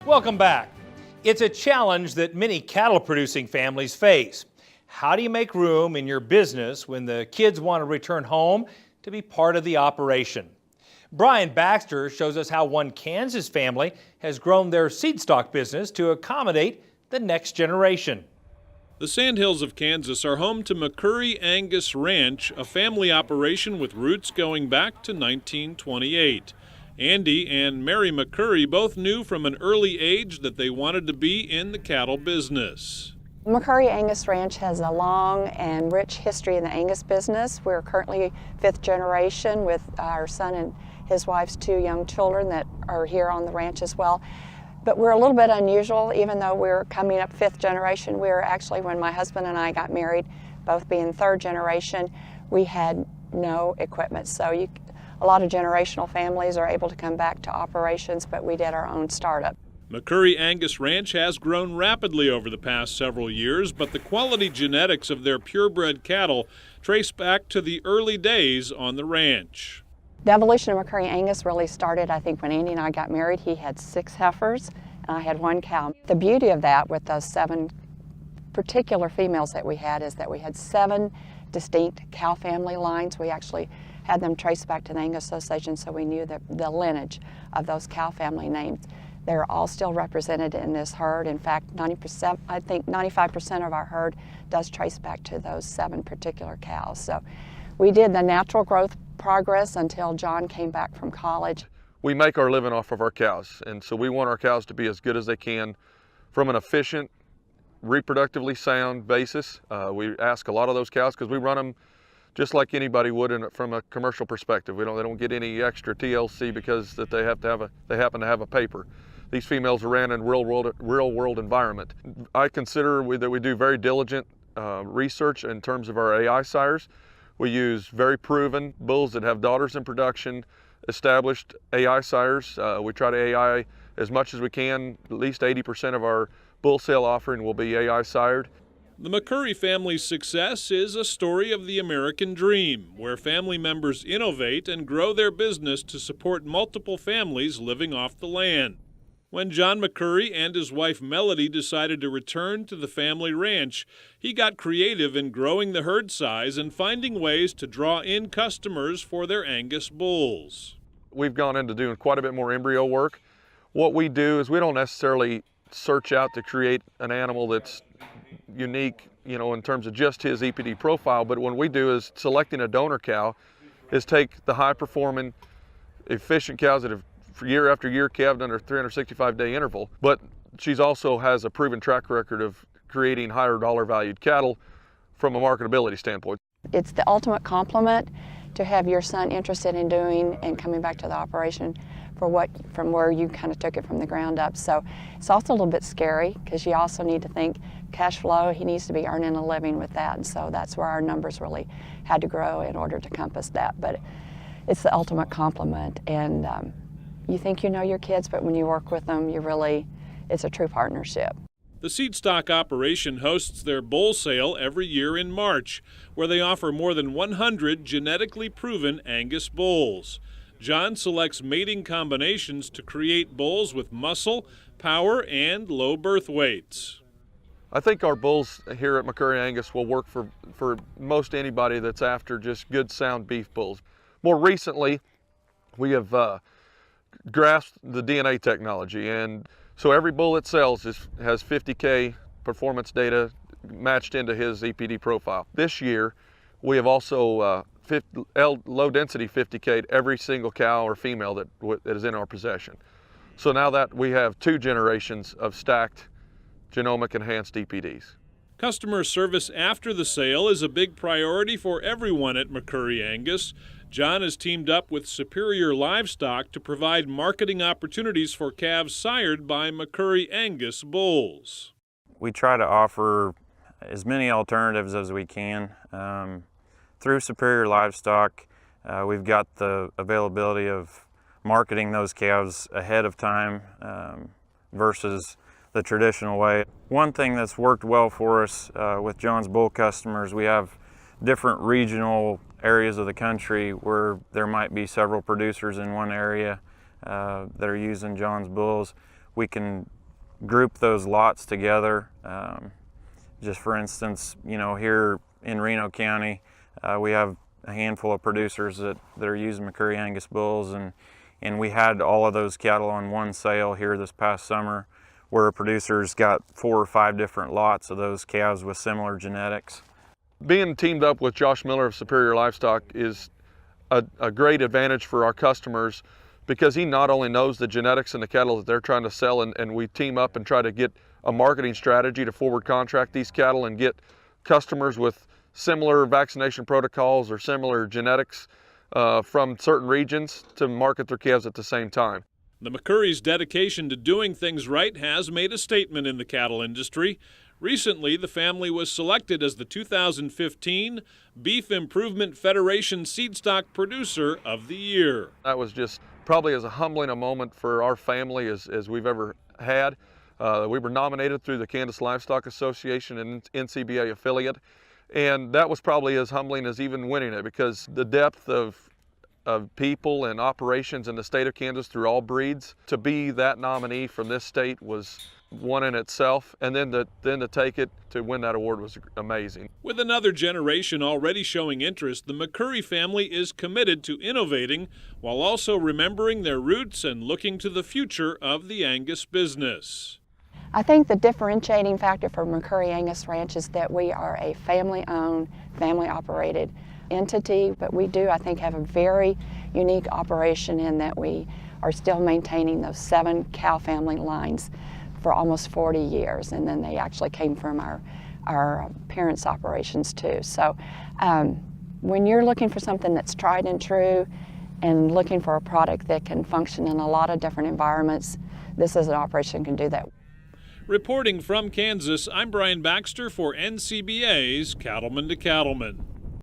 Welcome back. It's a challenge that many cattle producing families face. How do you make room in your business when the kids want to return home to be part of the operation? Brian Baxter shows us how one Kansas family has grown their seed stock business to accommodate the next generation. The Sandhills of Kansas are home to McCurry Angus Ranch, a family operation with roots going back to 1928. Andy and Mary McCurry both knew from an early age that they wanted to be in the cattle business. McCurry Angus Ranch has a long and rich history in the Angus business. We're currently 5th generation with our son and his wife's 2 young children that are here on the ranch as well. But we're a little bit unusual, even though we're coming up 5th generation. We were actually, when my husband and I got married, both being 3rd generation, we had no equipment. So a lot of generational families are able to come back to operations, but we did our own startup. McCurry Angus Ranch has grown rapidly over the past several years, but the quality genetics of their purebred cattle trace back to the early days on the ranch. The evolution of McCurry Angus really started, I think, when Andy and I got married. He had 6 heifers, and I had 1 cow. The beauty of that with those 7 particular females that we had is that we had 7 distinct cow family lines. We actually had them traced back to the Angus Association, so we knew the lineage of those cow family names. They're all still represented in this herd. In fact, 90%, I think 95% of our herd does trace back to those 7 particular cows. So we did the natural growth progress until John came back from college. We make our living off of our cows, and so we want our cows to be as good as they can from an efficient, reproductively sound basis. We ask a lot of those cows because we run them just like anybody would from a commercial perspective. They don't get any extra TLC because that they happen to have a paper. These females are ran in real world environment. I consider that we do very diligent research in terms of our AI sires. We use very proven bulls that have daughters in production, established AI sires. We try to AI as much as we can. At least 80% of our bull sale offering will be AI sired. The McCurry family's success is a story of the American dream, where family members innovate and grow their business to support multiple families living off the land. When John McCurry and his wife Melody decided to return to the family ranch, he got creative in growing the herd size and finding ways to draw in customers for their Angus bulls. We've gone into doing quite a bit more embryo work. What we do is we don't necessarily search out to create an animal that's unique, in terms of just his EPD profile, but what we do is selecting a donor cow is take the high-performing, efficient cows that have year after year calved under a 365-day interval, but she's also has a proven track record of creating higher dollar valued cattle from a marketability standpoint. It's the ultimate compliment to have your son interested in doing and coming back to the operation from where you kind of took it from the ground up. So it's also a little bit scary because you also need to think cash flow. He needs to be earning a living with that, and so that's where our numbers really had to grow in order to compass that. But it's the ultimate compliment, and you think you know your kids, but when you work with them, it's a true partnership. The seed stock operation hosts their bull sale every year in March, where they offer more than 100 genetically proven Angus bulls. John selects mating combinations to create bulls with muscle, power, and low birth weights. I think our bulls here at McCurry Angus will work for most anybody that's after just good, sound beef bulls. More recently, we have grasped the DNA technology, and so every bull that sells has 50K performance data matched into his EPD profile. This year, we have also low density 50K every single cow or female that is in our possession. So now that we have 2 generations of stacked genomic enhanced EPDs. Customer service after the sale is a big priority for everyone at McCurry Angus. John has teamed up with Superior Livestock to provide marketing opportunities for calves sired by McCurry Angus bulls. We try to offer as many alternatives as we can. Through Superior Livestock, we've got the availability of marketing those calves ahead of time versus the traditional way. One thing that's worked well for us with John's bull customers, we have different regional areas of the country where there might be several producers in one area that are using John's bulls. we can group those lots together. Just for instance, you know, here in Reno County, we have a handful of producers that are using McCurry Angus bulls, and we had all of those cattle on one sale here this past summer, where producers got 4 or 5 different lots of those calves with similar genetics. Being teamed up with Josh Miller of Superior Livestock is a great advantage for our customers, because he not only knows the genetics and the cattle that they're trying to sell, and we team up and try to get a marketing strategy to forward contract these cattle and get customers with similar vaccination protocols or similar genetics from certain regions to market their calves at the same time. The McCurry's dedication to doing things right has made a statement in the cattle industry. Recently, the family was selected as the 2015 Beef Improvement Federation Seedstock Producer of the Year. That was just probably as humbling a moment for our family as we've ever had. We were nominated through the Kansas Livestock Association and NCBA affiliate, and that was probably as humbling as even winning it, because the depth of people and operations in the state of Kansas through all breeds, to be that nominee from this state was one in itself, and then to take it to win that award was amazing. With another generation already showing interest, the McCurry family is committed to innovating while also remembering their roots and looking to the future of the Angus business. I think the differentiating factor for McCurry Angus Ranch is that we are a family-owned, family-operated entity, but we do, I think, have a very unique operation in that we are still maintaining those 7 cow family lines for almost 40 years, and then they actually came from our parents' operations too. So when you're looking for something that's tried and true and looking for a product that can function in a lot of different environments, this is an operation that can do that. Reporting from Kansas, I'm Brian Baxter for NCBA's Cattlemen to Cattlemen.